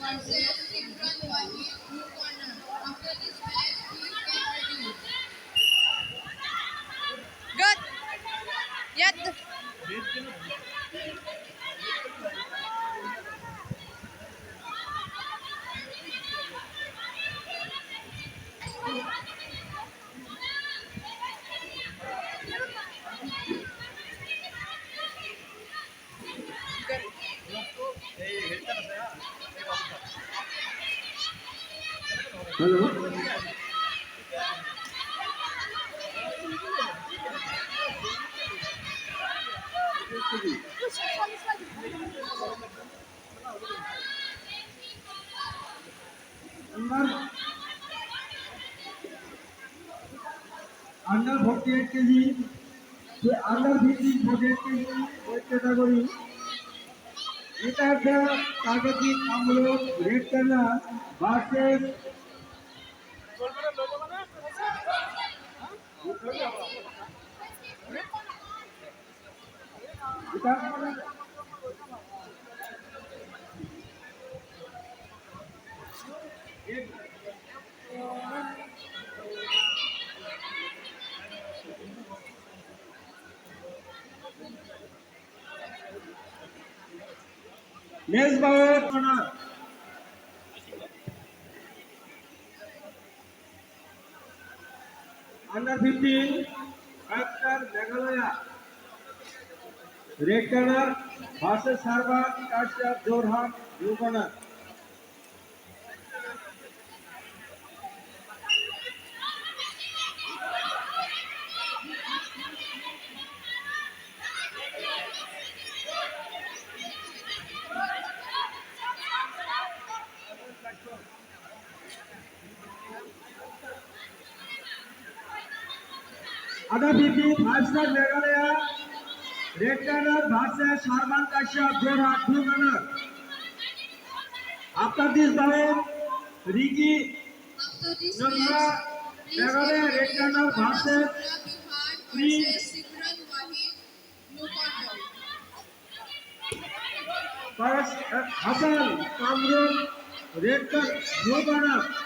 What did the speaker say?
versus Simran Wahid, blue corner. After this match, please get ready. Good. Yet. Hello. Under under 48 kg to under 48 kg weight category. Enter the targeting Amrut red corner versus Mesbah corner. Under 15 Actor Meghalaya red corner versus Sarvan Kashyap Jorhat blue corner. Under 15 5-star Meghalaya red corner versus Sarvan Kashyap Jorhat blue corner. After this bout, Ricky After this Nanga match, please get Meghalaya red ready. corner Corner versus Subra Bihar Prince versus Simran Wahid, blue corner. Hassan Kamrun red corner blue corner.